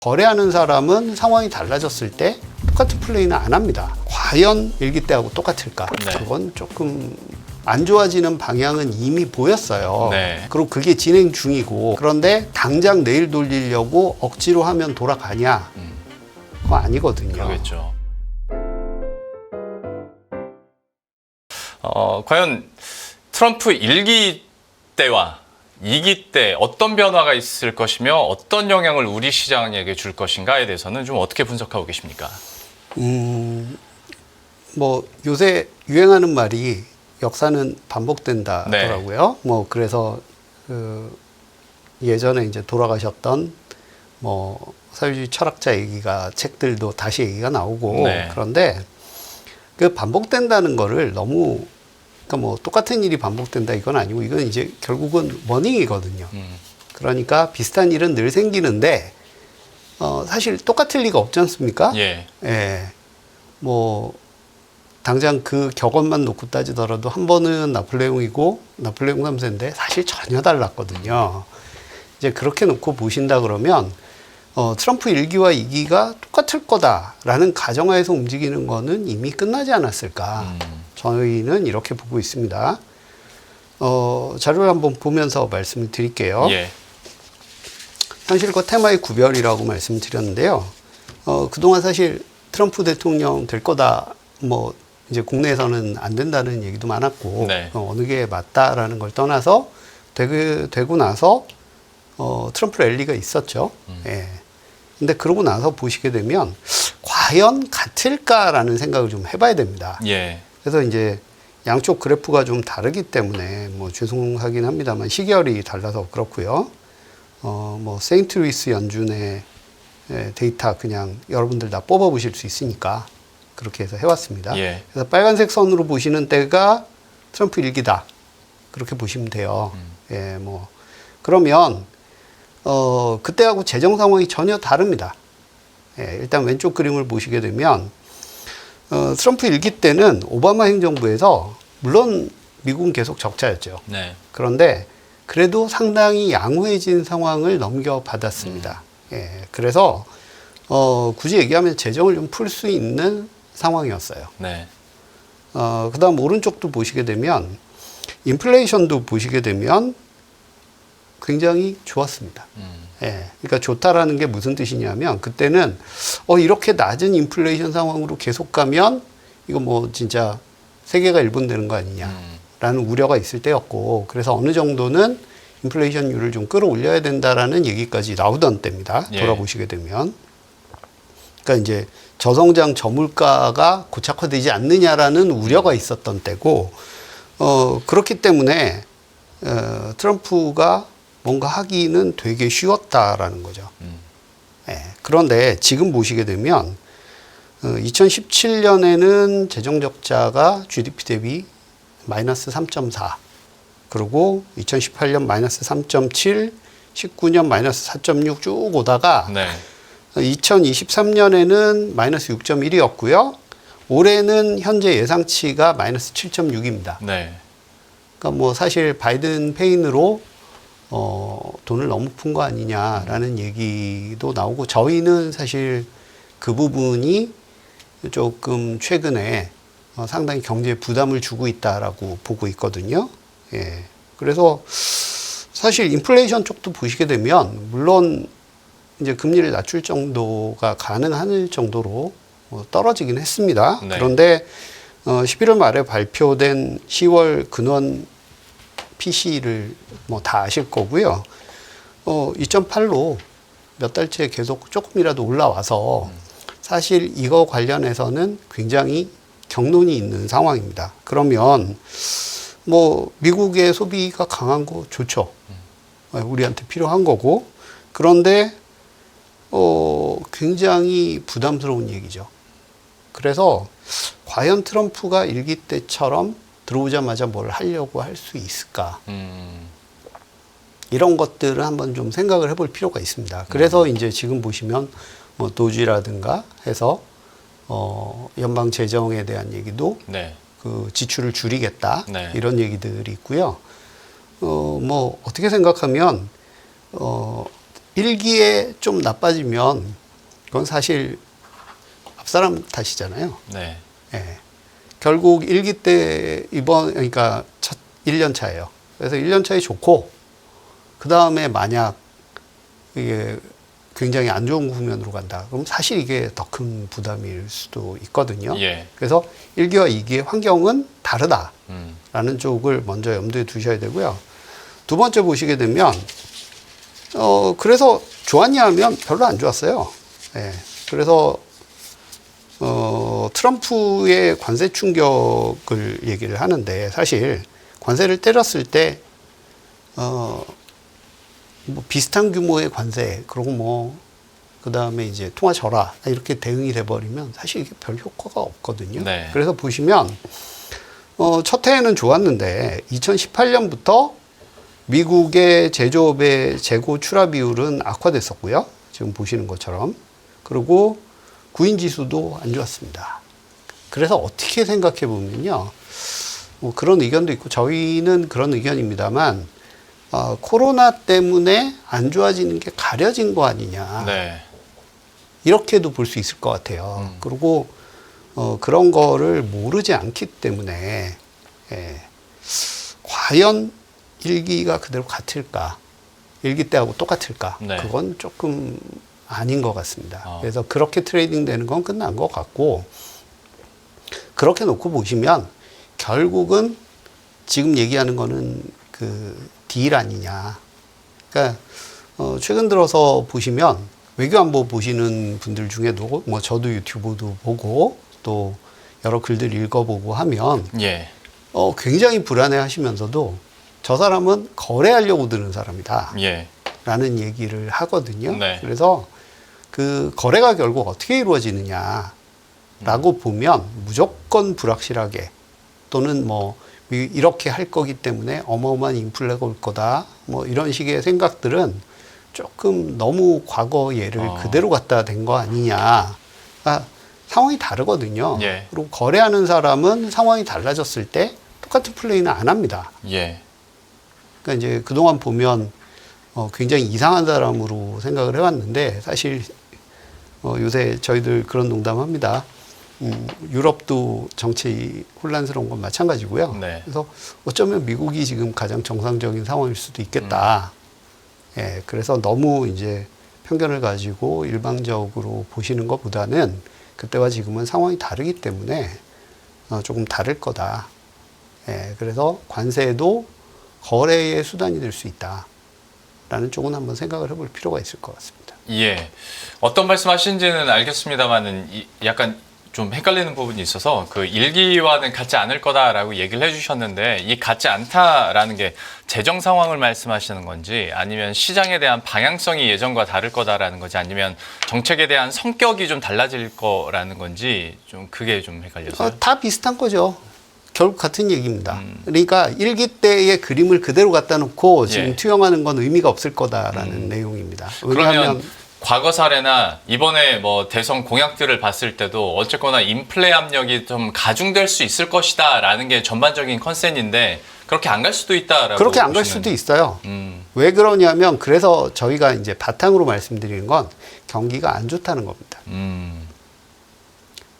거래하는 사람은 상황이 달라졌을 때 똑같은 플레이는 안 합니다. 과연 일기 때하고 똑같을까? 네. 그건 조금 안 좋아지는 방향은 이미 보였어요. 네. 그리고 그게 진행 중이고, 그런데 당장 내일 돌리려고 억지로 하면 돌아가냐? 그거 아니거든요. 그러겠죠. 과연 트럼프 1기 때와 2기 때 어떤 변화가 있을 것이며 어떤 영향을 우리 시장에게 줄 것인가에 대해서는 좀 어떻게 분석하고 계십니까? 뭐 요새 유행하는 말이 역사는 반복된다더라고요. 네. 뭐 그래서 그 예전에 이제 돌아가셨던 뭐 사회주의 철학자 얘기가 책들도 다시 얘기가 나오고 네. 그런데 그 반복된다는 거를 너무 그러니까 뭐 똑같은 일이 반복된다 이건 아니고 이건 이제 결국은 워닝이거든요. 그러니까 비슷한 일은 늘 생기는데 사실 똑같을 리가 없지 않습니까? 예. 예. 뭐 당장 그 격언만 놓고 따지더라도 한 번은 나폴레옹이고 나폴레옹 3세인데 사실 전혀 달랐거든요. 이제 그렇게 놓고 보신다 그러면 트럼프 1기와 2기가 똑같을 거다라는 가정하에서 움직이는 거는 이미 끝나지 않았을까. 저희는 이렇게 보고 있습니다. 자료를 한번 보면서 말씀을 드릴게요. 예. 현실과 테마의 구별이라고 말씀드렸는데요. 그동안 사실 트럼프 대통령 될 거다, 뭐, 이제 국내에서는 안 된다는 얘기도 많았고, 네. 어느 게 맞다라는 걸 떠나서 되고 나서, 트럼프 랠리가 있었죠. 예. 근데 그러고 나서 보시게 되면, 과연 같을까라는 생각을 좀 해봐야 됩니다. 예. 그래서 이제 양쪽 그래프가 좀 다르기 때문에 뭐 죄송하긴 합니다만 시계열이 달라서 그렇고요. 뭐 세인트루이스 연준의 데이터 그냥 여러분들 다 뽑아보실 수 있으니까 그렇게 해서 해왔습니다. 예. 그래서 빨간색 선으로 보시는 때가 트럼프 1기다. 그렇게 보시면 돼요. 예, 뭐 그러면 그때하고 재정 상황이 전혀 다릅니다. 예, 일단 왼쪽 그림을 보시게 되면 트럼프 1기 때는 오바마 행정부에서 물론 미국은 계속 적자였죠. 네. 그런데 그래도 상당히 양호해진 상황을 넘겨받았습니다. 예, 그래서 굳이 얘기하면 재정을 좀 풀 수 있는 상황이었어요. 네. 그다음 오른쪽도 보시게 되면 인플레이션도 보시게 되면 굉장히 좋았습니다. 예, 그러니까 좋다라는 게 무슨 뜻이냐면 그때는 이렇게 낮은 인플레이션 상황으로 계속 가면 이거 뭐 진짜 세계가 일본되는 거 아니냐라는 우려가 있을 때였고 그래서 어느 정도는 인플레이션율을 좀 끌어올려야 된다라는 얘기까지 나오던 때입니다. 예. 돌아보시게 되면 그러니까 이제 저성장 저물가가 고착화되지 않느냐라는 우려가 있었던 때고 그렇기 때문에 트럼프가 뭔가 하기는 되게 쉬웠다라는 거죠. 예, 그런데 지금 보시게 되면 2017년에는 재정적자가 GDP 대비 마이너스 3.4 그리고 2018년 마이너스 3.7 19년 마이너스 4.6 쭉 오다가 네. 2023년에는 마이너스 6.1이었고요. 올해는 현재 예상치가 마이너스 7.6입니다. 네. 그러니까 뭐 사실 바이든 페인으로 돈을 너무 푼 거 아니냐라는 얘기도 나오고 저희는 사실 그 부분이 조금 최근에 상당히 경제에 부담을 주고 있다라고 보고 있거든요. 예. 그래서 사실 인플레이션 쪽도 보시게 되면 물론 이제 금리를 낮출 정도가 가능할 정도로 떨어지긴 했습니다. 네. 그런데 11월 말에 발표된 10월 근원 PC를 뭐 다 아실 거고요. 2.8로 몇 달째 계속 조금이라도 올라와서 사실 이거 관련해서는 굉장히 경론이 있는 상황입니다. 그러면 뭐 미국의 소비가 강한 거 좋죠. 우리한테 필요한 거고. 그런데 굉장히 부담스러운 얘기죠. 그래서 과연 트럼프가 1기 때처럼 들어오자마자 뭘 하려고 할 수 있을까? 이런 것들을 한번 좀 생각을 해볼 필요가 있습니다. 그래서 이제 지금 보시면 뭐 도지라든가 해서 연방 재정에 대한 얘기도 네. 그 지출을 줄이겠다 네. 이런 얘기들이 있고요. 뭐 어떻게 생각하면 일기에 좀 나빠지면 그건 사실 앞사람 탓이잖아요. 네. 예. 결국 일기 때 그러니까 첫 1년 차예요. 그래서 1년 차에 좋고 그 다음에 만약 이게 굉장히 안 좋은 국면으로 간다. 그럼 사실 이게 더 큰 부담일 수도 있거든요. 예. 그래서 1기와 2기의 환경은 다르다라는 음. 쪽을 먼저 염두에 두셔야 되고요. 두 번째 보시게 되면 그래서 좋았냐 하면 별로 안 좋았어요. 예. 그래서 트럼프의 관세 충격을 얘기를 하는데 사실 관세를 때렸을 때 뭐 비슷한 규모의 관세 그리고 그 다음에 이제 통화 절하 이렇게 대응이 돼버리면 사실 이게 별 효과가 없거든요. 네. 그래서 보시면 첫 해에는 좋았는데 2018년부터 미국의 제조업의 재고 출하 비율은 악화됐었고요. 지금 보시는 것처럼. 그리고 구인 지수도 안 좋았습니다. 그래서 어떻게 생각해 보면요. 뭐 그런 의견도 있고 저희는 그런 의견입니다만 코로나 때문에 안 좋아지는 게 가려진 거 아니냐. 네. 이렇게도 볼 수 있을 것 같아요. 그리고 그런 거를 모르지 않기 때문에 과연 일기가 그대로 같을까? 일기 때하고 똑같을까? 네. 그건 조금 아닌 것 같습니다. 그래서 그렇게 트레이딩 되는 건 끝난 것 같고 그렇게 놓고 보시면 결국은 지금 얘기하는 거는 그 딜 아니냐. 그러니까 최근 들어서 보시면 외교안보 보시는 분들 중에도 뭐 저도 유튜브도 보고 또 여러 글들 읽어보고 하면 예. 굉장히 불안해 하시면서도 저 사람은 거래하려고 드는 사람이다. 예. 라는 얘기를 하거든요. 네. 그래서 그 거래가 결국 어떻게 이루어지느냐 라고 보면 무조건 불확실하게 또는 뭐 이렇게 할 거기 때문에 어마어마한 인플레가 올 거다. 뭐 이런 식의 생각들은 조금 너무 과거 예를 그대로 갖다 댄 거 아니냐. 그러니까 상황이 다르거든요. 예. 그리고 거래하는 사람은 상황이 달라졌을 때 똑같은 플레이는 안 합니다. 예. 그러니까 이제 그동안 보면 굉장히 이상한 사람으로 생각을 해왔는데 사실 요새 저희들 그런 농담합니다. 유럽도 정치 혼란스러운 건 마찬가지고요. 네. 그래서 어쩌면 미국이 지금 가장 정상적인 상황일 수도 있겠다. 예, 그래서 너무 이제 편견을 가지고 일방적으로 보시는 것보다는 그때와 지금은 상황이 다르기 때문에 조금 다를 거다. 예, 그래서 관세도 거래의 수단이 될 수 있다. 라는 쪽은 한번 생각을 해볼 필요가 있을 것 같습니다. 예. 어떤 말씀하시는지는 알겠습니다만은 약간 좀 헷갈리는 부분이 있어서 그 일기와는 같지 않을 거다라고 얘기를 해주셨는데 이 같지 않다라는 게 재정 상황을 말씀하시는 건지 아니면 시장에 대한 방향성이 예전과 다를 거다라는 건지 아니면 정책에 대한 성격이 좀 달라질 거라는 건지 좀 그게 좀 헷갈려서요. 다 비슷한 거죠. 결국 같은 얘기입니다. 그러니까 일기 때의 그림을 그대로 갖다 놓고 지금 예. 투영하는 건 의미가 없을 거다라는 내용입니다. 그러면 과거 사례나 이번에 뭐 대선 공약들을 봤을 때도 어쨌거나 인플레 압력이 좀 가중될 수 있을 것이다라는 게 전반적인 컨센인데 그렇게 안 갈 수도 있다라고 그렇게 안 갈 보시는- 수도 있어요. 왜 그러냐면 그래서 저희가 이제 바탕으로 말씀드리는 건 경기가 안 좋다는 겁니다.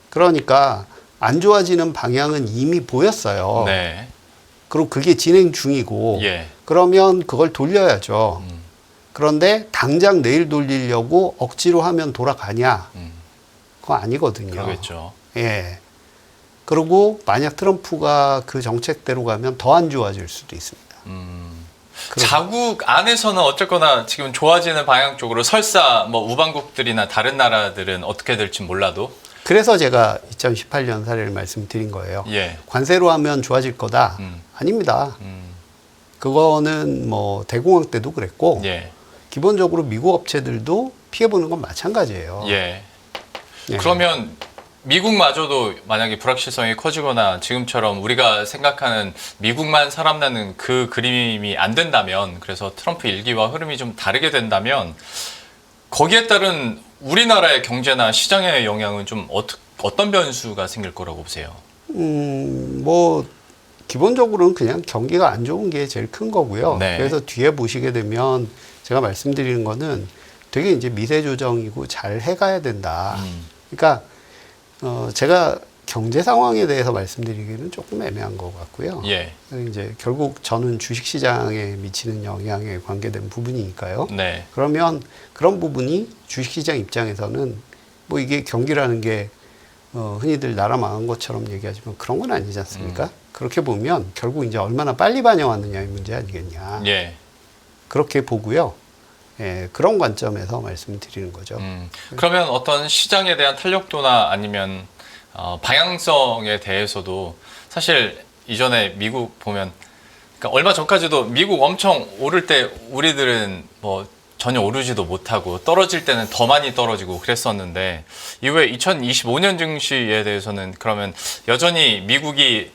그러니까 안 좋아지는 방향은 이미 보였어요. 네. 그리고 그게 진행 중이고 예. 그러면 그걸 돌려야죠. 그런데 당장 내일 돌리려고 억지로 하면 돌아가냐? 그거 아니거든요. 그러겠죠. 예. 그리고 만약 트럼프가 그 정책대로 가면 더 안 좋아질 수도 있습니다. 자국 안에서는 어쨌거나 지금 좋아지는 방향 쪽으로 설사 뭐 우방국들이나 다른 나라들은 어떻게 될지 몰라도 그래서 제가 2018년 사례를 말씀드린 거예요. 예. 관세로 하면 좋아질 거다. 아닙니다. 그거는 뭐 대공황 때도 그랬고 예. 기본적으로 미국 업체들도 피해보는 건 마찬가지예요. 예. 예. 그러면 미국마저도 만약에 불확실성이 커지거나 지금처럼 우리가 생각하는 미국만 살아남는 그 그림이 안 된다면 그래서 트럼프 일기와 흐름이 좀 다르게 된다면 거기에 따른 우리나라의 경제나 시장의 영향은 좀 어떤 변수가 생길 거라고 보세요? 뭐 기본적으로는 그냥 경기가 안 좋은 게 제일 큰 거고요. 네. 그래서 뒤에 보시게 되면 제가 말씀드리는 거는 되게 이제 미세 조정이고 잘 해가야 된다. 그러니까 제가 경제 상황에 대해서 말씀드리기는 조금 애매한 것 같고요. 예. 이제 결국 저는 주식시장에 미치는 영향에 관계된 부분이니까요. 네. 그러면 그런 부분이 주식시장 입장에서는 뭐 이게 경기라는 게 흔히들 나라 망한 것처럼 얘기하지만 그런 건 아니지 않습니까? 그렇게 보면 결국 이제 얼마나 빨리 반영하느냐의 문제 아니겠냐. 예. 그렇게 보고요. 예, 그런 관점에서 말씀을 드리는 거죠. 그러면 어떤 시장에 대한 탄력도나 아니면 방향성에 대해서도 사실 이전에 미국 보면 그러니까 얼마 전까지도 미국 엄청 오를 때 우리들은 뭐 전혀 오르지도 못하고 떨어질 때는 더 많이 떨어지고 그랬었는데 이후에 2025년 증시에 대해서는 그러면 여전히 미국이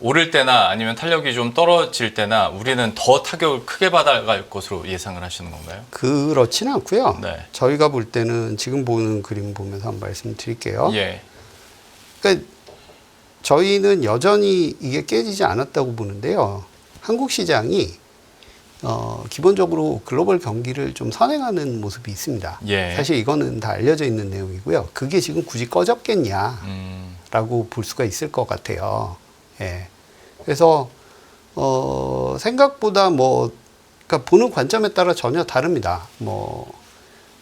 오를 때나 아니면 탄력이 좀 떨어질 때나 우리는 더 타격을 크게 받아갈 것으로 예상을 하시는 건가요? 그렇지는 않고요. 네. 저희가 볼 때는 지금 보는 그림 보면서 한번 말씀드릴게요. 예. 그러니까 저희는 여전히 이게 깨지지 않았다고 보는데요. 한국 시장이 기본적으로 글로벌 경기를 좀 선행하는 모습이 있습니다. 예. 사실 이거는 다 알려져 있는 내용이고요. 그게 지금 굳이 꺼졌겠냐라고 볼 수가 있을 것 같아요. 예. 그래서 생각보다 그러니까 보는 관점에 따라 전혀 다릅니다. 뭐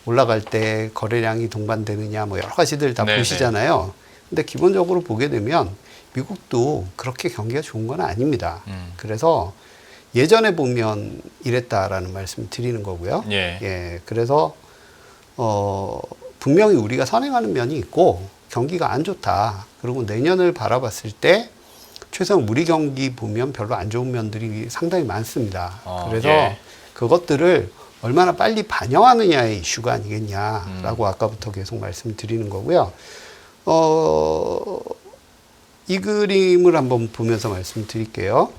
올라갈 때 거래량이 동반되느냐 뭐 여러 가지들 다 네네. 보시잖아요. 근데 기본적으로 보게 되면 미국도 그렇게 경기가 좋은 건 아닙니다. 그래서 예전에 보면 이랬다라는 말씀을 드리는 거고요. 예. 그래서 분명히 우리가 선행하는 면이 있고 경기가 안 좋다. 그리고 내년을 바라봤을 때 최소한 우리 경기 보면 별로 안 좋은 면들이 상당히 많습니다. 그래서 예. 그것들을 얼마나 빨리 반영하느냐의 이슈가 아니겠냐라고 아까부터 계속 말씀드리는 거고요. 이 그림을 한번 보면서 말씀드릴게요.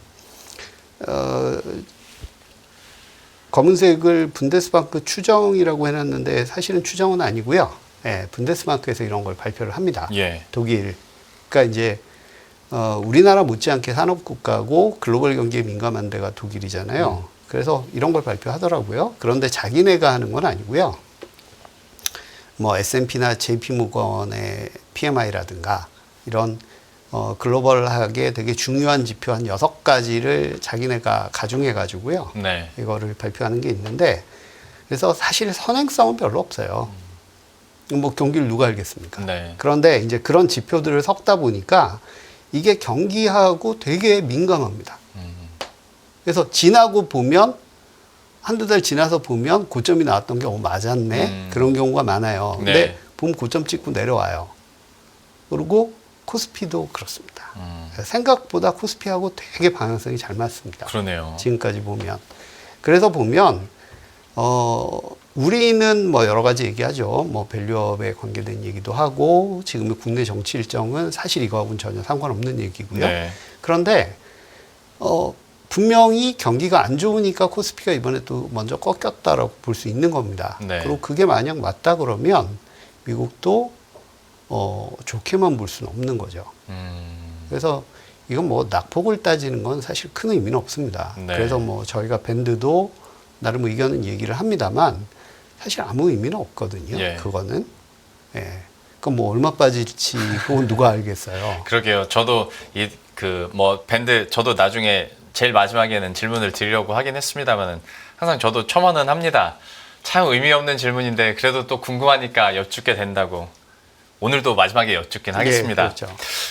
검은색을 분데스방크 추정이라고 해놨는데 사실은 추정은 아니고요. 예, 분데스방크에서 이런 걸 발표를 합니다. 예. 독일. 그러니까 이제 우리나라 못지않게 산업국가고 글로벌 경기에 민감한 데가 독일이잖아요. 그래서 이런 걸 발표하더라고요. 그런데 자기네가 하는 건 아니고요. 뭐 S&P나 JP모건의 PMI라든가 이런 글로벌하게 되게 중요한 지표 한 6가지를 자기네가 가중해 가지고요. 네. 이거를 발표하는 게 있는데 그래서 사실 선행성은 별로 없어요. 뭐 경기를 누가 알겠습니까? 네. 그런데 이제 그런 지표들을 섞다 보니까 이게 경기하고 되게 민감합니다. 그래서 지나고 보면 한두 달 지나서 보면 고점이 나왔던 게 맞았네. 그런 경우가 많아요. 네. 근데 보면 고점 찍고 내려와요. 그리고 코스피도 그렇습니다. 생각보다 코스피하고 되게 방향성이 잘 맞습니다. 그러네요. 지금까지 보면. 그래서 보면 우리는 뭐 여러 가지 얘기하죠. 뭐 밸류업에 관계된 얘기도 하고 지금의 국내 정치 일정은 사실 이거하고는 전혀 상관없는 얘기고요. 네. 그런데 분명히 경기가 안 좋으니까 코스피가 이번에 또 먼저 꺾였다라고 볼 수 있는 겁니다. 네. 그리고 그게 만약 맞다 그러면 미국도 좋게만 볼 수는 없는 거죠. 그래서 이건 뭐 낙폭을 따지는 건 사실 큰 의미는 없습니다. 네. 그래서 뭐 저희가 밴드도 나름 의견은 얘기를 합니다만 사실 아무 의미는 없거든요. 예. 그거는. 예. 그럼 뭐 얼마 빠질지 그건 누가 알겠어요. 그러게요. 저도 밴드 저도 나중에 제일 마지막에는 질문을 드리려고 하긴 했습니다만은 항상 저도 첨언은 합니다. 참 의미 없는 질문인데 그래도 또 궁금하니까 여쭙게 된다고. 오늘도 마지막에 여쭙긴 하겠습니다. 그렇죠.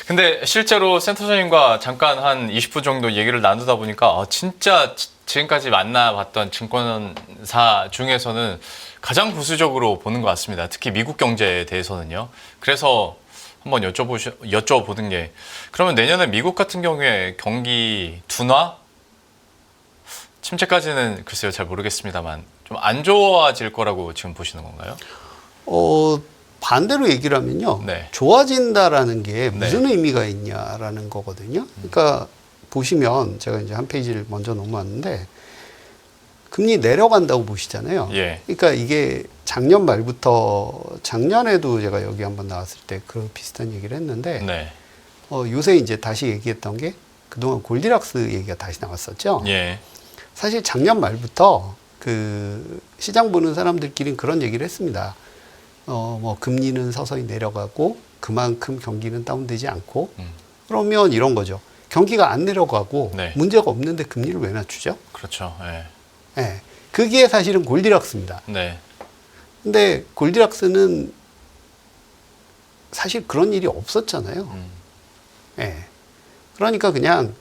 근데 실제로 센터장님과 잠깐 한 20분 정도 얘기를 나누다 보니까 진짜 지금까지 만나봤던 증권사 중에서는 가장 보수적으로 보는 것 같습니다. 특히 미국 경제에 대해서는요. 그래서 한번 여쭤보는 게 그러면 내년에 미국 같은 경우에 경기 둔화? 침체까지는 글쎄요 잘 모르겠습니다만 좀 안 좋아질 거라고 지금 보시는 건가요? 반대로 얘기를 하면요. 네. 좋아진다라는 게 무슨 네. 의미가 있냐라는 거거든요. 그러니까 보시면 제가 이제 한 페이지를 먼저 넘어왔는데 금리 내려간다고 보시잖아요. 예. 그러니까 이게 작년 말부터 작년에도 제가 여기 한번 나왔을 때 그 비슷한 얘기를 했는데 네. 요새 이제 다시 얘기했던 게 그동안 골디락스 얘기가 다시 나왔었죠. 예. 사실 작년 말부터 그 시장 보는 사람들끼리는 그런 얘기를 했습니다. 뭐 금리는 서서히 내려가고 그만큼 경기는 다운되지 않고 그러면 이런 거죠. 경기가 안 내려가고 네. 문제가 없는데 금리를 왜 낮추죠? 그렇죠. 예. 예. 그게 사실은 골디락스입니다. 네. 근데 골디락스는 사실 그런 일이 없었잖아요. 예. 그러니까 그냥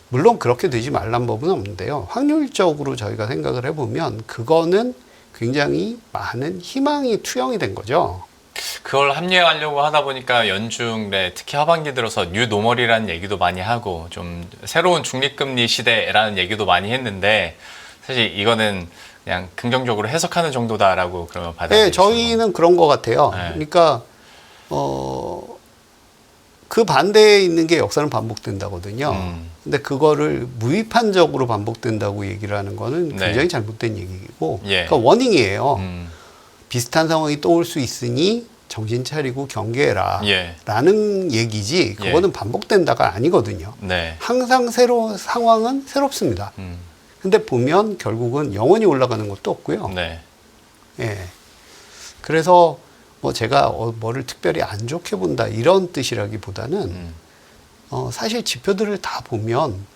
물론 그렇게 되지 말란 법은 없는데요. 확률적으로 저희가 생각을 해보면 그거는 굉장히 많은 희망이 투영이 된 거죠. 그걸 합리화하려고 하다 보니까 연중에 특히 하반기 들어서 뉴 노멀이라는 얘기도 많이 하고 좀 새로운 중립금리 시대라는 얘기도 많이 했는데 사실 이거는 그냥 긍정적으로 해석하는 정도다라고 그러면 받아들이시는 네, 저희는 그런 것 같아요. 네. 그러니까 그 반대에 있는 게 역사는 반복된다거든요. 근데 그거를 무비판적으로 반복된다고 얘기를 하는 거는 네. 굉장히 잘못된 얘기고, 예. 그러니까 워닝이에요. 음. 비슷한 상황이 또 올 수 있으니 정신 차리고 경계해라. 예. 라는 얘기지, 그거는 반복된다가 아니거든요. 네. 항상 상황은 새롭습니다. 근데 보면 결국은 영원히 올라가는 것도 없고요. 네. 예. 그래서 뭐 제가 뭐를 특별히 안 좋게 본다 이런 뜻이라기보다는 사실 지표들을 다 보면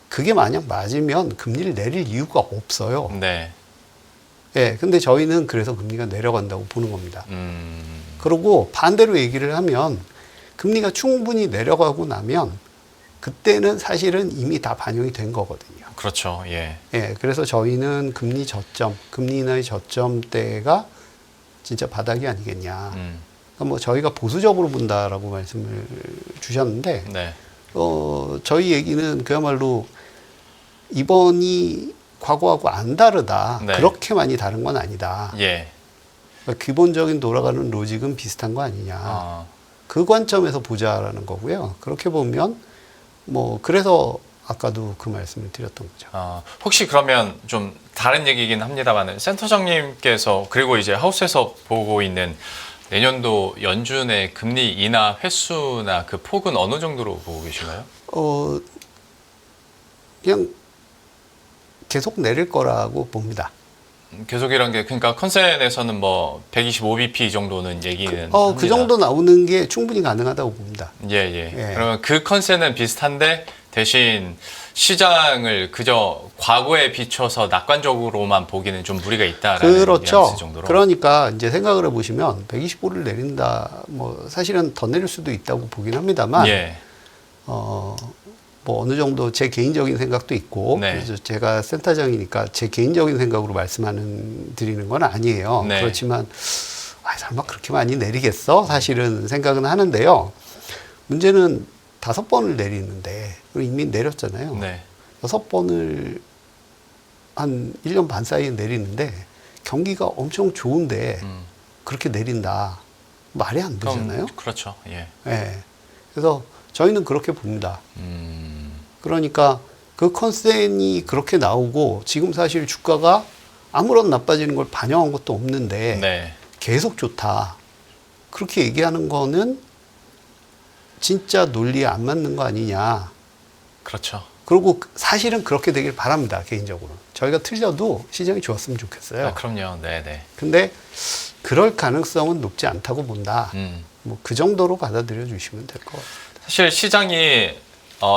그게 만약 맞으면 금리를 내릴 이유가 없어요. 네. 예. 근데 저희는 그래서 금리가 내려간다고 보는 겁니다. 그리고 반대로 얘기를 하면 금리가 충분히 내려가고 나면 그때는 사실은 이미 다 반영이 된 거거든요. 그렇죠. 예. 예, 그래서 저희는 금리 인하의 저점대가 진짜 바닥이 아니겠냐. 그러니까 뭐 저희가 보수적으로 본다라고 말씀을 주셨는데, 네. 저희 얘기는 그야말로 이번이 과거하고 안 다르다. 네. 그렇게 많이 다른 건 아니다. 예. 그러니까 기본적인 돌아가는 로직은 비슷한 거 아니냐. 아. 그 관점에서 보자라는 거고요. 그렇게 보면 뭐 그래서 아까도 그 말씀을 드렸던 거죠. 혹시 그러면 좀 다른 얘기긴 합니다만 센터장님께서 그리고 이제 하우스에서 보고 있는 내년도 연준의 금리 인하 횟수나 그 폭은 어느 정도로 보고 계신가요? 그냥 계속 내릴 거라고 봅니다. 계속이란 게 그러니까 컨센에서는 뭐 125bp 정도는 얘기는 합니다. 그 정도 나오는 게 충분히 가능하다고 봅니다. 예. 예. 그러면 그 컨센은 비슷한데 대신 시장을 그저 과거에 비춰서 낙관적으로만 보기는 좀 무리가 있다라는 그렇죠. 뉘앙스 정도로. 그러니까 이제 생각을 해보시면 125를 내린다. 뭐 사실은 더 내릴 수도 있다고 보긴 합니다만, 예. 뭐 어느 정도 제 개인적인 생각도 있고, 네. 그래서 제가 센터장이니까 제 개인적인 생각으로 드리는 건 아니에요. 네. 그렇지만 설마 그렇게 많이 내리겠어? 사실은 생각은 하는데요. 문제는 5번을 내리는데 이미 내렸잖아요. 네. 6번을 한 1년 반 사이에 내리는데 경기가 엄청 좋은데 그렇게 내린다. 말이 안 되잖아요. 그렇죠. 예. 예. 그래서 저희는 그렇게 봅니다. 그러니까 그 컨센이 그렇게 나오고 지금 사실 주가가 아무런 나빠지는 걸 반영한 것도 없는데 네. 계속 좋다. 그렇게 얘기하는 거는 진짜 논리에 안 맞는 거 아니냐. 그렇죠. 그리고 사실은 그렇게 되길 바랍니다. 개인적으로. 저희가 틀려도 시장이 좋았으면 좋겠어요. 그럼요. 네네. 근데 그럴 가능성은 높지 않다고 본다. 뭐 그 정도로 받아들여 주시면 될 것 같아요. 사실 시장이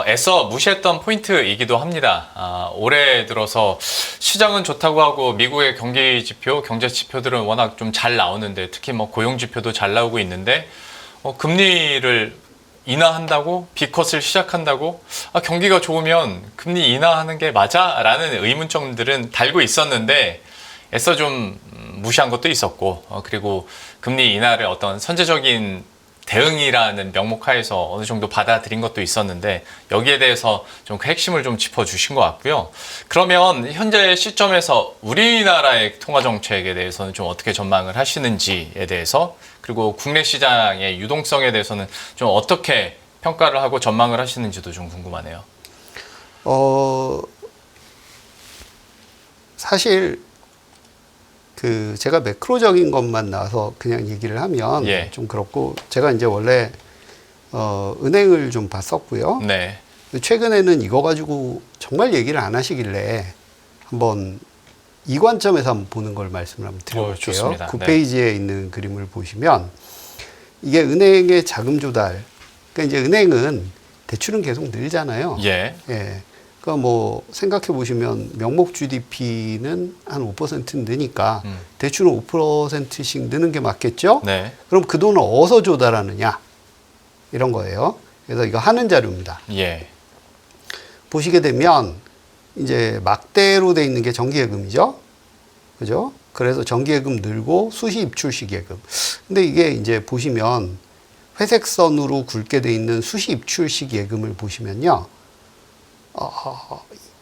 애써 무시했던 포인트이기도 합니다. 올해 들어서 시장은 좋다고 하고 미국의 경기 지표, 경제 지표들은 워낙 좀 잘 나오는데 특히 뭐 고용 지표도 잘 나오고 있는데 금리를 인하한다고 비컷을 시작한다고 경기가 좋으면 금리 인하하는 게 맞아? 라는 의문점들은 달고 있었는데 애써 좀 무시한 것도 있었고 그리고 금리 인하를 어떤 선제적인 대응이라는 명목하에서 어느 정도 받아들인 것도 있었는데 여기에 대해서 좀 그 핵심을 좀 짚어주신 것 같고요. 그러면 현재 시점에서 우리나라의 통화정책에 대해서는 좀 어떻게 전망을 하시는지에 대해서 그리고 국내 시장의 유동성에 대해서는 좀 어떻게 평가를 하고 전망을 하시는지도 좀 궁금하네요. 사실 제가 매크로적인 것만 나와서 그냥 얘기를 하면 예. 좀 그렇고 제가 이제 원래 은행을 좀 봤었고요. 네. 최근에는 이거 가지고 정말 얘기를 안 하시길래 한번 이 관점에서 한번 보는 걸 말씀을 한번 드려볼게요. 좋습니다. 9페이지에 있는 그림을 보시면 이게 은행의 자금 조달. 그러니까 이제 은행은 대출은 계속 늘잖아요. 예. 예. 그러니까 뭐 생각해 보시면 명목 GDP는 한 5% 느니까 대출은 5%씩 느는 게 맞겠죠? 네. 그럼 그 돈을 어디서 조달하느냐? 이런 거예요. 그래서 이거 하는 자료입니다. 예. 보시게 되면 이제 막대로 돼 있는 게 정기예금이죠. 그죠? 그래서 정기예금 늘고 수시 입출식 예금. 근데 이게 이제 보시면 회색 선으로 굵게 돼 있는 수시 입출식 예금을 보시면요.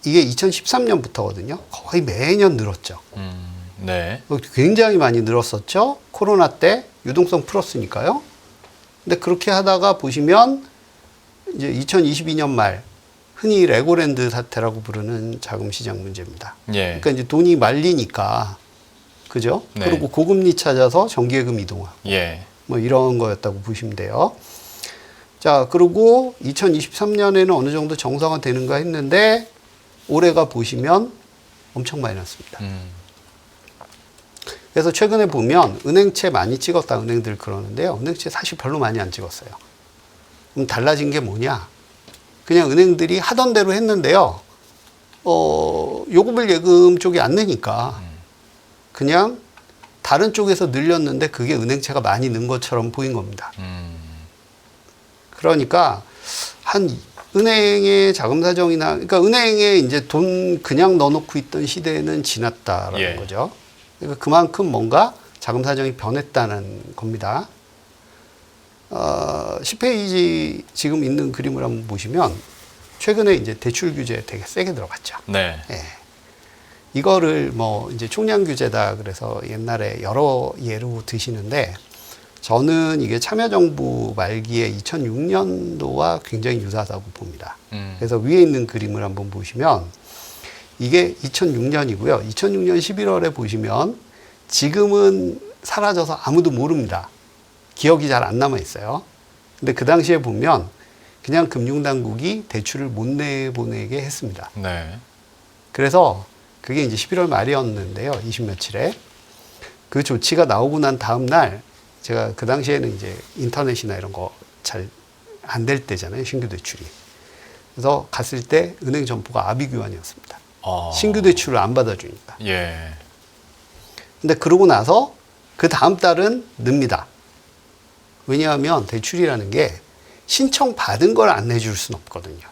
이게 2013년부터거든요. 거의 매년 늘었죠. 네. 굉장히 많이 늘었었죠. 코로나 때 유동성 풀었으니까요. 근데 그렇게 하다가 보시면 이제 2022년 말 흔히 레고랜드 사태라고 부르는 자금 시장 문제입니다. 예. 그러니까 이제 돈이 말리니까 그죠? 네. 그리고 고금리 찾아서 정기예금 이동하고 예. 뭐 이런 거였다고 보시면 돼요. 자, 그리고 2023년에는 어느 정도 정상화 되는가 했는데 올해가 보시면 엄청 많이 났습니다. 그래서 최근에 보면 은행채 많이 찍었다 은행들 그러는데요. 은행채 사실 별로 많이 안 찍었어요. 그럼 달라진 게 뭐냐? 그냥 은행들이 하던 대로 했는데요. 요금을 예금 쪽이 안 내니까 그냥 다른 쪽에서 늘렸는데 그게 은행채가 많이 는 것처럼 보인 겁니다. 그러니까 한 은행의 자금 사정이나 그러니까 은행에 이제 돈 그냥 넣어놓고 있던 시대는 지났다라는 예. 거죠. 그러니까 그만큼 뭔가 자금 사정이 변했다는 겁니다. 10페이지 지금 있는 그림을 한번 보시면 최근에 이제 대출 규제 되게 세게 들어갔죠. 네. 예. 이거를 뭐 이제 총량 규제다 그래서 옛날에 여러 예로 드시는데 저는 이게 참여정부 말기에 2006년도와 굉장히 유사하다고 봅니다. 그래서 위에 있는 그림을 한번 보시면 이게 2006년이고요. 2006년 11월에 보시면 지금은 사라져서 아무도 모릅니다. 기억이 잘 안 남아 있어요. 근데 그 당시에 보면 그냥 금융당국이 대출을 못 내보내게 했습니다. 네. 그래서 그게 이제 11월 말이었는데요. 20 며칠에. 그 조치가 나오고 난 다음 날 제가 그 당시에는 이제 인터넷이나 이런 거 잘 안 될 때잖아요. 신규 대출이. 그래서 갔을 때 은행 점포가 아비규환이었습니다. 신규 대출을 안 받아주니까. 예. 근데 그러고 나서 그 다음 달은 늡니다. 왜냐하면 대출이라는 게 신청 받은 걸 안 내줄 수는 없거든요.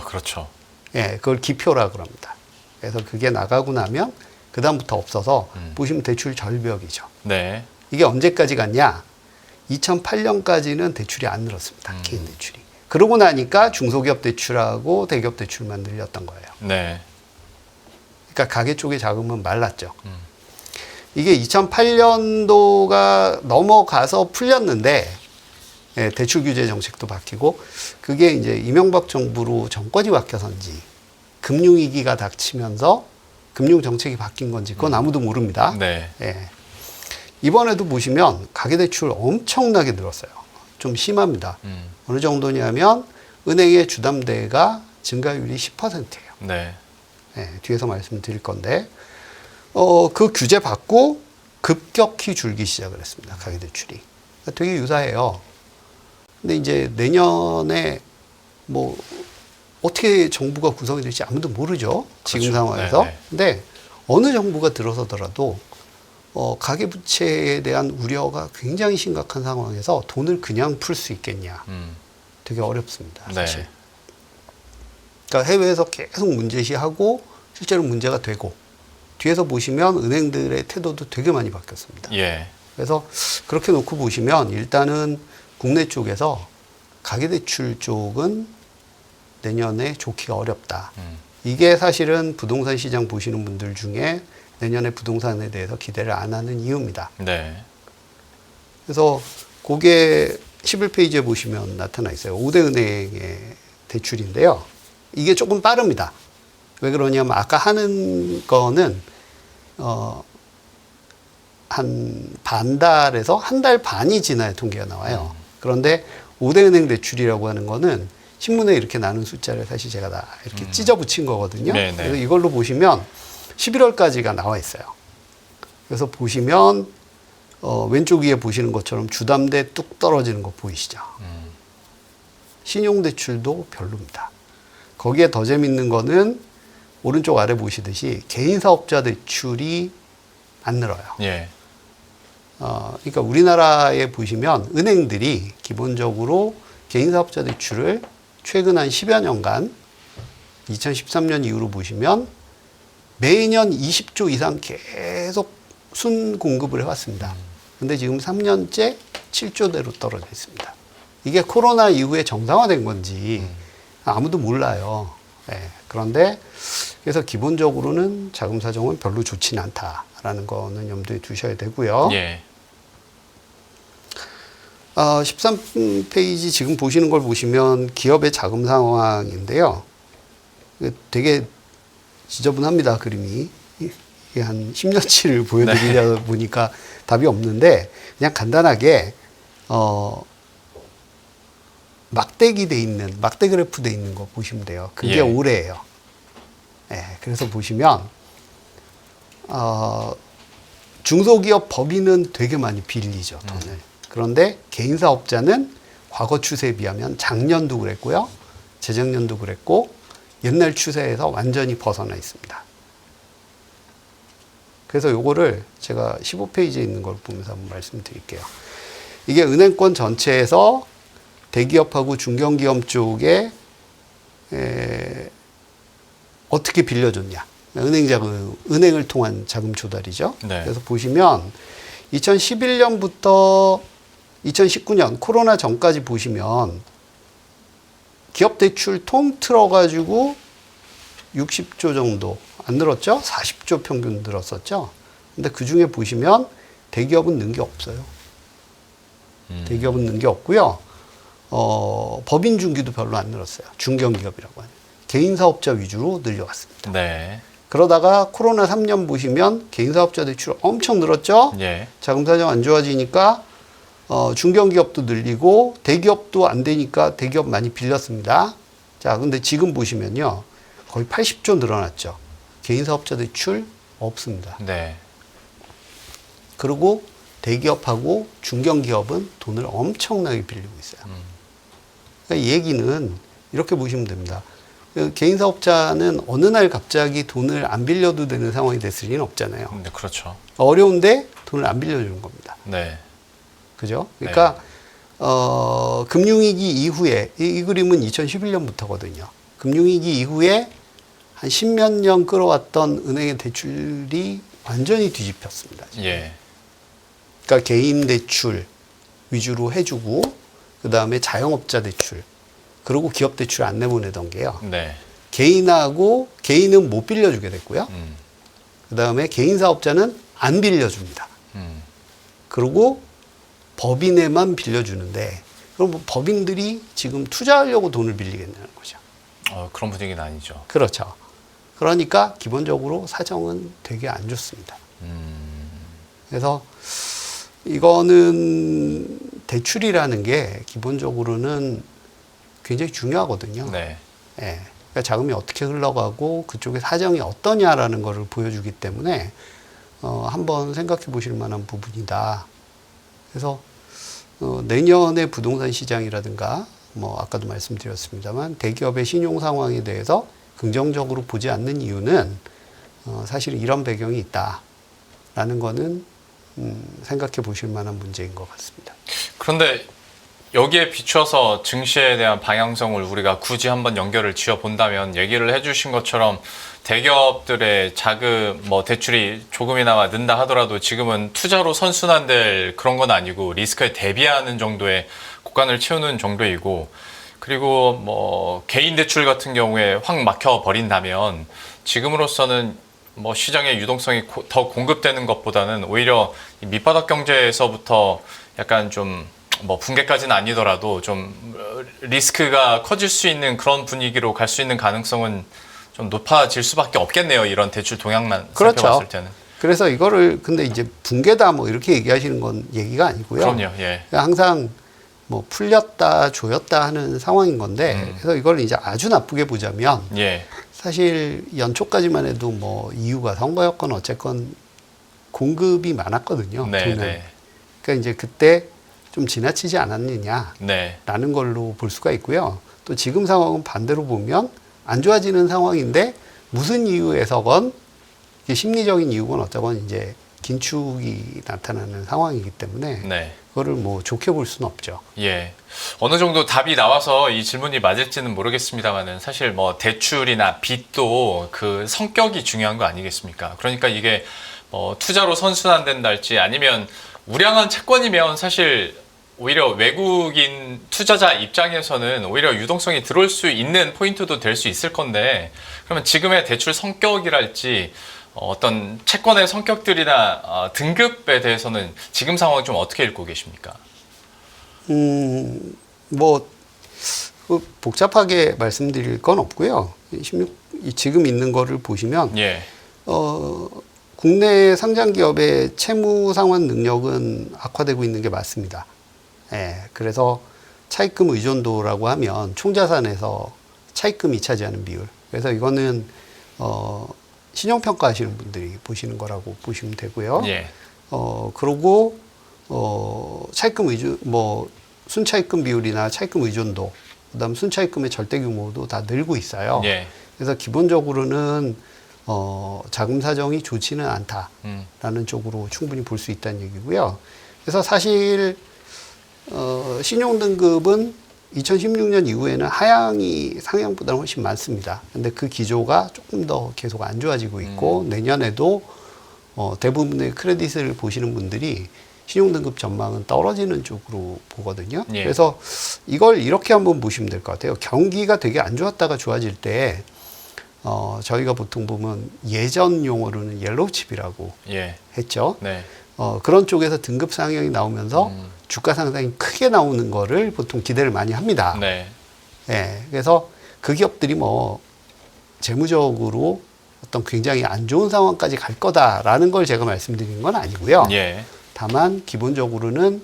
그렇죠. 예, 그걸 기표라 그럽니다. 그래서 그게 나가고 나면 그 다음부터 없어서 보시면 대출 절벽이죠. 네. 이게 언제까지 갔냐? 2008년까지는 대출이 안 늘었습니다. 개인 대출이. 그러고 나니까 중소기업 대출하고 대기업 대출만 늘렸던 거예요. 네. 그러니까 가계 쪽의 자금은 말랐죠. 이게 2008년도가 넘어가서 풀렸는데 예, 대출 규제 정책도 바뀌고 그게 이제 이명박 정부로 정권이 바뀌어서인지 금융위기가 닥치면서 금융 정책이 바뀐 건지 그건 아무도 모릅니다. 네. 예. 이번에도 보시면 가계대출 엄청나게 늘었어요. 좀 심합니다. 어느 정도냐면 은행의 주담대가 증가율이 10%예요. 네. 예, 뒤에서 말씀드릴 건데 그 규제 받고 급격히 줄기 시작을 했습니다. 가계대출이. 되게 유사해요. 근데 이제 내년에 뭐 어떻게 정부가 구성이 될지 아무도 모르죠. 지금 그렇죠. 상황에서. 네네. 근데 어느 정부가 들어서더라도 가계부채에 대한 우려가 굉장히 심각한 상황에서 돈을 그냥 풀 수 있겠냐. 되게 어렵습니다. 사실. 네. 그러니까 해외에서 계속 문제시하고 실제로 문제가 되고 뒤에서 보시면 은행들의 태도도 되게 많이 바뀌었습니다. 예. 그래서 그렇게 놓고 보시면 일단은 국내 쪽에서 가계대출 쪽은 내년에 좋기가 어렵다. 이게 사실은 부동산 시장 보시는 분들 중에 내년에 부동산에 대해서 기대를 안 하는 이유입니다. 네. 그래서 그게 11페이지에 보시면 나타나 있어요. 5대 은행의 대출인데요. 이게 조금 빠릅니다. 왜 그러냐면 아까 하는 거는 한 반달에서 한 달 반이 지나야 통계가 나와요. 그런데 5대 은행 대출이라고 하는 거는 신문에 이렇게 나눈 숫자를 사실 제가 다 이렇게 찢어 붙인 거거든요. 네네. 그래서 이걸로 보시면 11월까지가 나와 있어요. 그래서 보시면 왼쪽 위에 보시는 것처럼 주담대 뚝 떨어지는 거 보이시죠? 신용대출도 별로입니다. 거기에 더 재밌는 거는 오른쪽 아래 보시듯이 개인사업자 대출이 안 늘어요. 예. 그러니까 우리나라에 보시면 은행들이 기본적으로 개인사업자 대출을 최근 한 10여 년간 2013년 이후로 보시면 매년 20조 이상 계속 순 공급을 해왔습니다. 근데 지금 3년째 7조대로 떨어져 있습니다. 이게 코로나 이후에 정상화된 건지 아무도 몰라요. 네. 그런데 그래서 기본적으로는 자금 사정은 별로 좋지는 않다라는 거는 염두에 두셔야 되고요. 예. 13페이지 지금 보시는 걸 보시면 기업의 자금 상황인데요. 되게 지저분합니다, 그림이. 이게 한 10년치를 보여드리다 보니까 답이 없는데, 그냥 간단하게, 막대기 돼 있는, 막대 그래프 돼 있는 거 보시면 돼요. 그게 예. 올해예요. 네, 그래서 보시면, 중소기업 법인은 되게 많이 빌리죠, 돈을. 그런데 개인사업자는 과거 추세에 비하면 작년도 그랬고요. 재작년도 그랬고 옛날 추세에서 완전히 벗어나 있습니다. 그래서 요거를 제가 15페이지에 있는 걸 보면서 한번 말씀드릴게요. 이게 은행권 전체에서 대기업하고 중견기업 쪽에 어떻게 빌려줬냐. 은행을 통한 자금 조달이죠. 네. 그래서 보시면 2011년부터 2019년 코로나 전까지 보시면 기업 대출 통틀어 가지고 60조 정도 안 늘었죠? 40조 평균 늘었었죠. 근데 그 중에 보시면 대기업은 는 게 없어요. 대기업은 는 게 없고요. 법인 중기도 별로 안 늘었어요. 중견기업이라고 하는. 개인 사업자 위주로 늘려왔습니다. 네. 그러다가 코로나 3년 보시면 개인 사업자 대출 엄청 늘었죠? 예. 자금 사정 안 좋아지니까 중견기업도 늘리고 대기업도 안 되니까 대기업 많이 빌렸습니다. 자, 근데 지금 보시면요. 거의 80조 늘어났죠. 개인 사업자 대출 없습니다. 네. 그리고 대기업하고 중견기업은 돈을 엄청나게 빌리고 있어요. 그러니까 이 얘기는 이렇게 보시면 됩니다. 개인 사업자는 어느 날 갑자기 돈을 안 빌려도 되는 상황이 됐을 리는 없잖아요. 네, 그렇죠. 어려운데 돈을 안 빌려주는 겁니다. 네. 그죠? 그러니까 금융위기 이후에 이 그림은 2011년부터거든요. 금융위기 이후에 한 10몇 년 끌어왔던 은행의 대출이 완전히 뒤집혔습니다. 지금. 예. 그러니까 개인 대출 위주로 해주고 그 다음에 자영업자 대출 그리고 기업 대출 안 내보내던 게요. 네. 개인은 못 빌려주게 됐고요. 음. 그 다음에 개인 사업자는 안 빌려줍니다. 그리고 법인에만 빌려주는데 그럼 뭐 법인들이 지금 투자하려고 돈을 빌리겠냐는 거죠. 그런 분위기는 아니죠. 그렇죠. 그러니까 기본적으로 사정은 되게 안 좋습니다. 그래서 이거는 대출이라는 게 기본적으로는 굉장히 중요하거든요. 네. 예. 그러니까 자금이 어떻게 흘러가고 그쪽의 사정이 어떠냐라는 것을 보여주기 때문에 한번 생각해 보실 만한 부분이다. 그래서 내년의 부동산 시장이라든가 뭐 아까도 말씀드렸습니다만 대기업의 신용 상황에 대해서 긍정적으로 보지 않는 이유는 사실 이런 배경이 있다라는 거는 생각해 보실 만한 문제인 것 같습니다. 그런데 여기에 비춰서 증시에 대한 방향성을 우리가 굳이 한번 연결을 지어 본다면 얘기를 해주신 것처럼 대기업들의 자금 대출이 조금이나마 는다 하더라도 지금은 투자로 선순환될 그런 건 아니고 리스크에 대비하는 정도의 고간을 채우는 정도이고, 그리고 개인 대출 같은 경우에 확 막혀 버린다면 지금으로서는 시장의 유동성이 더 공급되는 것보다는 오히려 이 밑바닥 경제에서부터 약간 좀 붕괴까지는 아니더라도 좀 리스크가 커질 수 있는 그런 분위기로 갈 수 있는 가능성은 좀 높아질 수밖에 없겠네요. 이런 대출 동향만 그렇죠. 살펴봤을 때는. 그래서 이거를 근데 이제 붕괴다 이렇게 얘기하시는 건 얘기가 아니고요. 그럼요. 예. 항상 풀렸다 조였다 하는 상황인 건데 그래서 이걸 이제 아주 나쁘게 보자면 예. 사실 연초까지만 해도 뭐 이유가 선거였건 어쨌건 공급이 많았거든요. 네, 돈은. 네. 그러니까 이제 그때 좀 지나치지 않았느냐라는 네. 걸로 볼 수가 있고요. 또 지금 상황은 반대로 보면 안 좋아지는 상황인데 무슨 이유에서건 이게 심리적인 이유건 어쩌건 이제 긴축이 나타나는 상황이기 때문에 네. 그거를 뭐 좋게 볼 수는 없죠. 예. 어느 정도 답이 나와서 이 질문이 맞을지는 모르겠습니다만은 사실 뭐 대출이나 빚도 그 성격이 중요한 거 아니겠습니까? 그러니까 이게 뭐 투자로 선순환된다 할지 아니면 우량한 채권이면 사실 오히려 외국인 투자자 입장에서는 오히려 유동성이 들어올 수 있는 포인트도 될 수 있을 건데 그러면 지금의 대출 성격이랄지 어떤 채권의 성격들이나 등급에 대해서는 지금 상황을 좀 어떻게 읽고 계십니까? 뭐 복잡하게 말씀드릴 건 없고요. 지금 있는 거를 보시면 예. 국내 상장 기업의 채무 상환 능력은 악화되고 있는 게 맞습니다. 예, 그래서 차입금 의존도라고 하면 총자산에서 차입금이 차지하는 비율. 그래서 이거는 신용평가 하시는 분들이 보시는 거라고 보시면 되고요. 예. 그러고 차입금 의존 뭐 순차입금 비율이나 차입금 의존도, 그다음 순차입금의 절대 규모도 다 늘고 있어요. 예. 그래서 기본적으로는 자금 사정이 좋지는 않다라는 쪽으로 충분히 볼 수 있다는 얘기고요. 그래서 사실 신용 등급은 2016년 이후에는 하향이 상향보다는 훨씬 많습니다. 근데 그 기조가 조금 더 계속 안 좋아지고 있고 내년에도 대부분의 크레딧을 보시는 분들이 신용등급 전망은 떨어지는 쪽으로 보거든요. 예. 그래서 이걸 이렇게 한번 보시면 될 것 같아요. 경기가 되게 안 좋았다가 좋아질 때 저희가 보통 보면 예전 용어로는 옐로우칩이라고 예. 했죠. 네. 그런 쪽에서 등급 상향이 나오면서 주가 상승이 크게 나오는 거를 보통 기대를 많이 합니다. 네. 예, 그래서 그 기업들이 뭐 재무적으로 어떤 굉장히 안 좋은 상황까지 갈 거다라는 걸 제가 말씀드리는 건 아니고요. 예. 다만 기본적으로는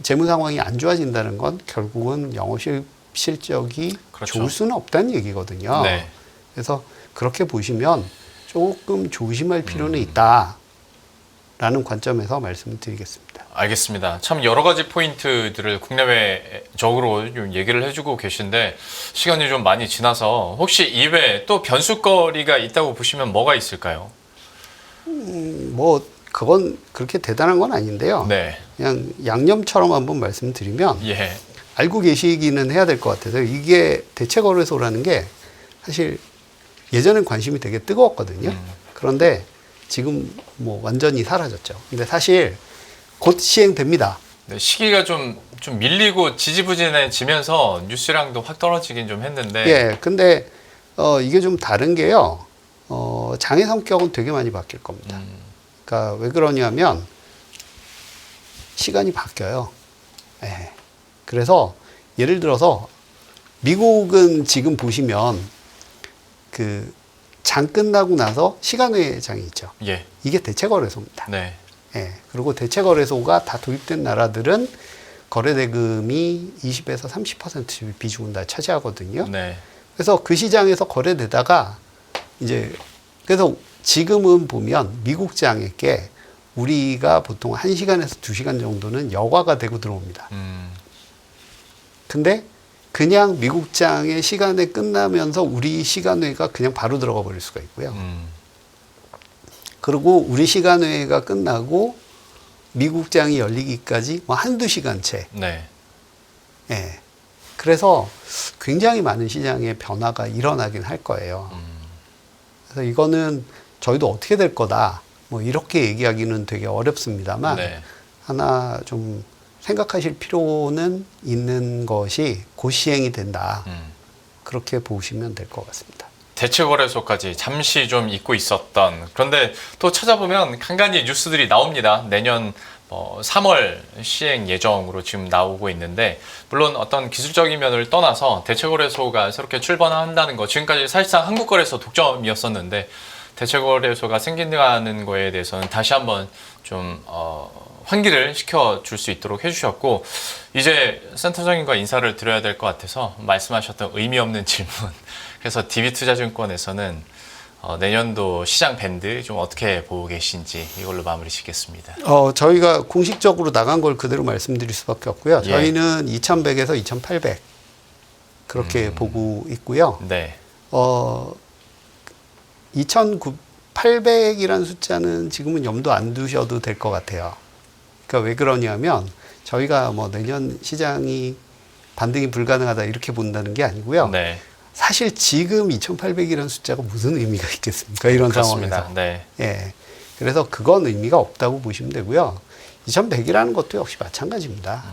재무 상황이 안 좋아진다는 건 결국은 영업 실적이 그렇죠. 좋을 수는 없다는 얘기거든요. 네. 그래서 그렇게 보시면 조금 조심할 필요는 있다라는 관점에서 말씀을 드리겠습니다. 알겠습니다. 참 여러 가지 포인트들을 국내외적으로 좀 얘기를 해주고 계신데 시간이 좀 많이 지나서 혹시 이외에 또 변수거리가 있다고 보시면 뭐가 있을까요? 뭐 그건 그렇게 대단한 건 아닌데요. 네. 그냥 양념처럼 한번 말씀드리면 예. 알고 계시기는 해야 될 것 같아서 이게 대체거래소라는 게 사실 예전엔 관심이 되게 뜨거웠거든요. 그런데 지금 뭐 완전히 사라졌죠. 근데 사실 곧 시행됩니다. 네, 시기가 좀 밀리고 지지부진해지면서 뉴스량도 확 떨어지긴 좀 했는데. 예, 근데 이게 좀 다른 게요. 장의 성격은 되게 많이 바뀔 겁니다. 그러니까 왜 그러냐면 시간이 바뀌어요. 예. 그래서 예를 들어서 미국은 지금 보시면 그 장 끝나고 나서 시간외 장이 있죠. 예. 이게 대체거래소입니다. 네. 예. 그리고 대체거래소가 다 도입된 나라들은 거래대금이 20에서 30% 비중은 다 차지하거든요. 네. 그래서 그 시장에서 거래되다가 이제 그래서 지금은 보면 미국 장에게 우리가 보통 1시간에서 2시간 정도는 여과가 되고 들어옵니다. 근데 그냥 미국 장의 시간에 끝나면서 우리 시간외가 그냥 바로 들어가 버릴 수가 있고요. 그리고 우리 시간외가 끝나고 미국 장이 열리기까지 뭐 한두 시간 채. 네. 예. 그래서 굉장히 많은 시장의 변화가 일어나긴 할 거예요. 그래서 이거는 저희도 어떻게 될 거다. 뭐 이렇게 얘기하기는 되게 어렵습니다만 네. 하나 좀 생각하실 필요는 있는 것이 곧 시행이 된다. 그렇게 보시면 될 것 같습니다. 대체거래소까지 잠시 좀 잊고 있었던 그런데 또 찾아보면 간간히 뉴스들이 나옵니다. 내년 3월 시행 예정으로 지금 나오고 있는데 물론 어떤 기술적인 면을 떠나서 대체거래소가 새롭게 출범한다는 거 지금까지 사실상 한국거래소 독점이었었는데 대체거래소가 생긴다는 거에 대해서는 다시 한번 좀 환기를 시켜줄 수 있도록 해주셨고, 이제 센터장님과 인사를 드려야 될 것 같아서 말씀하셨던 의미 없는 질문. 그래서 DB투자증권에서는 내년도 시장 밴드 좀 어떻게 보고 계신지 이걸로 마무리 짓겠습니다. 저희가 공식적으로 나간 걸 그대로 말씀드릴 수밖에 없고요. 예. 저희는 2,100에서 2,800 그렇게 보고 있고요. 네. 2,800이라는 숫자는 지금은 염두 안 두셔도 될 것 같아요. 그러니까 왜 그러냐면 저희가 뭐 내년 시장이 반등이 불가능하다 이렇게 본다는 게 아니고요. 네. 사실 지금 2,800이라는 숫자가 무슨 의미가 있겠습니까? 이런 그렇습니다. 상황에서. 네. 예. 그래서 그건 의미가 없다고 보시면 되고요. 2,100이라는 것도 역시 마찬가지입니다.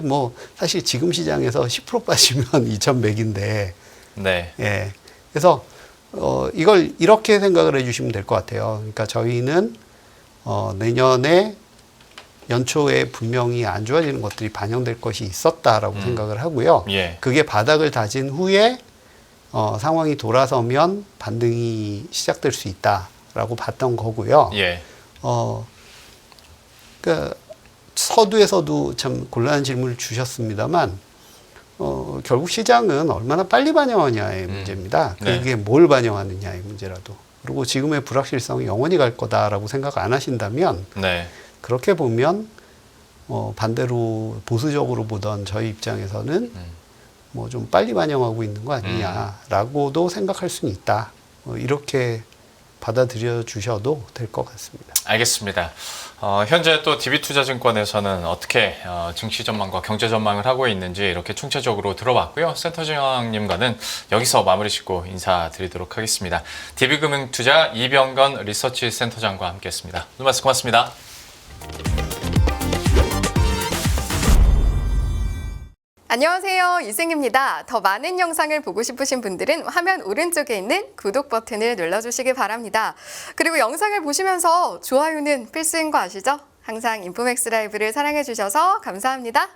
뭐 사실 지금 시장에서 10% 빠지면 2,100인데, 네. 예. 그래서 이걸 이렇게 생각을 해주시면 될 것 같아요. 그러니까 저희는 내년에 연초에 분명히 안 좋아지는 것들이 반영될 것이 있었다라고 생각을 하고요. 예. 그게 바닥을 다진 후에 상황이 돌아서면 반등이 시작될 수 있다라고 봤던 거고요. 예. 그러니까 서두에서도 참 곤란한 질문을 주셨습니다만 결국 시장은 얼마나 빨리 반영하냐의 문제입니다. 네. 그게 뭘 반영하느냐의 문제라도. 그리고 지금의 불확실성이 영원히 갈 거다라고 생각 안 하신다면 네. 그렇게 보면 반대로 보수적으로 보던 저희 입장에서는 뭐 좀 빨리 반영하고 있는 거 아니냐라고도 생각할 수는 있다. 이렇게 받아들여 주셔도 될 것 같습니다. 알겠습니다. 현재 또 DB투자증권에서는 어떻게 증시 전망과 경제 전망을 하고 있는지 이렇게 총체적으로 들어봤고요. 센터장님과는 여기서 마무리 짓고 인사드리도록 하겠습니다. DB금융투자 이병건 리서치 센터장과 함께했습니다. 오늘 말씀 고맙습니다. 안녕하세요, 이승입니다. 더 많은 영상을 보고 싶으신 분들은 화면 오른쪽에 있는 구독 버튼을 눌러주시기 바랍니다. 그리고 영상을 보시면서 좋아요는 필수인 거 아시죠? 항상 인포맥스 라이브를 사랑해주셔서 감사합니다.